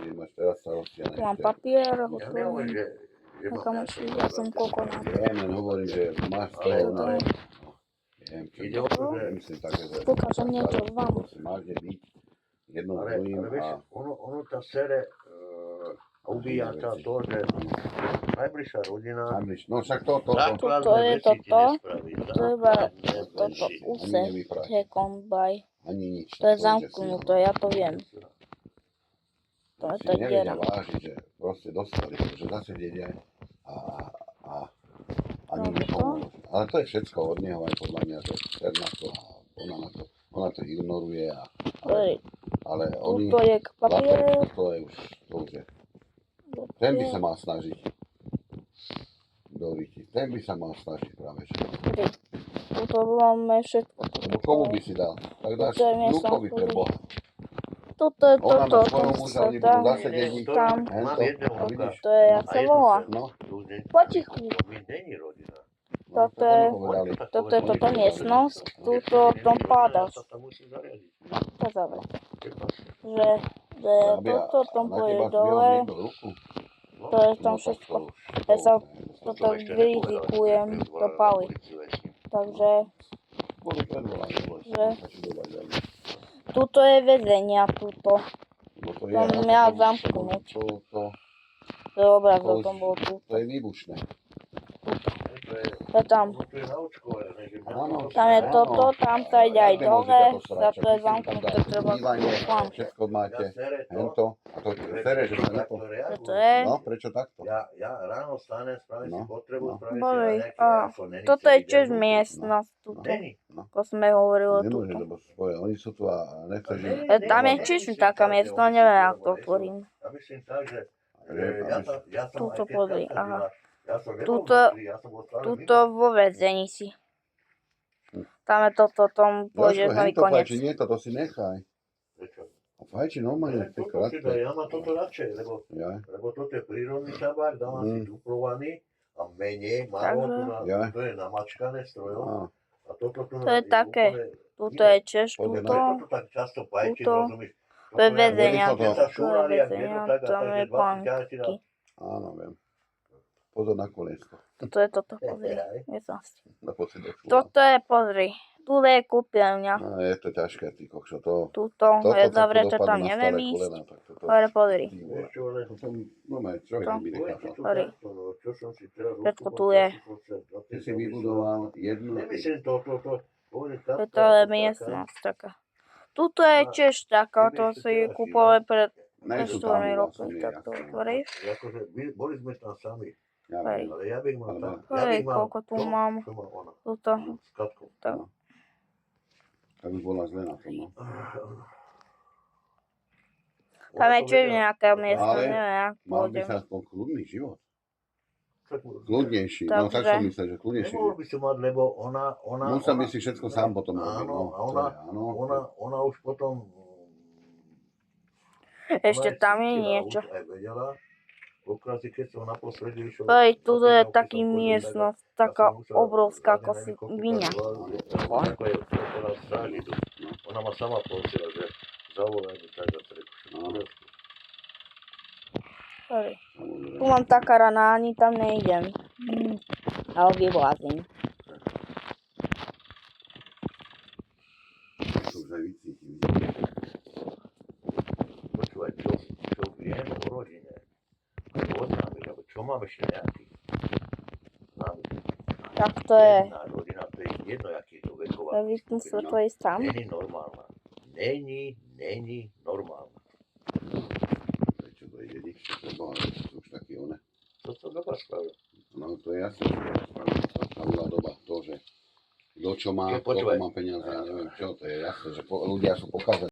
ty máš teraz starosti. Tu mám papier, Ja hotový. nehovorím, že mám Kamoši, ja som kokonát. Ja len hovorím, že máš z toho na... Ide o to, že... Myslím také, že... Pokážem niečo vám. Máš kde byť jednou Ale druhým vieš, a... ono tá sere ubíja ťa to, že najbližšia rodina... No však to. Tuto je toto. Treba toto úsek, hekonbaj. Ani nič. To je zamknuté, ja to viem. To je Si tá nevedia diera. vážiť, že proste dostali, že zase jedia a ani nepomôže. Ale to je všetko od neho aj podľa mňa, že ser na to a ona to ignoruje ale oni... Tuto je papier. To je už, ten by sa mal snažiť. Ten by sa mal snažiť práve. Tuto máme všetko. Komu by si dal? Tak dáš Lukovi pre Boha. Toto je toto, tam sa tam, toto je, jak sa volá? Potichu. Toto je toto miestnosť, tuto tom pádaš. To zavreté. Že toto tom pôjde dole, to je tam všetko. Ja sa toto vyrizikujem do paly. Takže, tuto je väzenia, tuto. Tam ja zamknúť. To je obraz, o tom bol tu. To je výbušné. To je tam. Tam je toto, tam sa ide aj dole, za to je zamknuté, treba kúpať. Všetko máte, hento, a to sere, že sa nepo... Toto je. No, prečo takto? Ja ráno stanem, spravím si potrebu, spravím si Boli, nejaké... toto je tiež miestnosť, tuto. Ako sme hovorili Nemôže, tuto. lebo svoje, oni sú tu a nechceš im... Tam je tiež taká miestnosť, neviem, ako to otvorím. Ja myslím tak, že ja som Tuto aj keď pozri, táto aha. žila, ja som nebol vnútri, ja som bol stále Tuto vo väzení si. Tam je toto, tom pôjde nový koniec. Fajči, nie, toto si nechaj. Prečo? A fajči, normálne, to je krátke. Ja mám toto radšej, lebo toto je prírodný tabák, dávam si duplovaný a menej, málo to je namačkané strojom. A toto tu to je také, tuto je Češ, tuto, to je väzenia, to je väzenia, tam je pánky. Áno, viem. Pozor na koliesko. Toto je toto, pozri, miestnosť. Toto je, pozri, tu je kúpeľňa. No, je to ťažké, ty kokšo, to... Tuto, je zavreté, tam neviem ísť. Ale pozri. Pozri. Všetko tu je. Ty si vybudoval jednu... Toto je miestnosť taká. Tuto je tiež taká, to si kúpali pred 4 roky, tak to otvoríš. Boli sme tam sami. Hej, Ale ja bych mal tak. hej, koľko tu mám. Tuto. Tak už bola zle na tom, no. Tam je tiež nejaká miesto, Ale neviem, mal by sa aspoň kľudný život. Kľudnejší, no tak som myslel, že kľudnejší. Nemohol by si mať, lebo ona... Musel by si všetko sám potom robiť, no. Ona už potom... Ešte tam je niečo. Keď som naposledy išiel... Hej, tu je taký miestnosť, taká obrovská ako si vinia. Ona ma sama prosila, že zavolaj mi tak za treku. Tu mám taká rana, ani tam nejdem. Ale vyblázim. Počúvaj, čo viem o rodine. Čo mám ešte nejaký? Tak to je. Jedna rodina, to je jedno, aký je to veková. Vypnú svetlo ísť tam. Není normálna. Není normálna. Prečo to ide niečo, to bolo už taký one. To som doba spravil. No to je jasné, že to spravil. Tá bola doba to, že kto čo má, koľko má peniaze, ja neviem čo, to je jasné, že ľudia sú pokazení.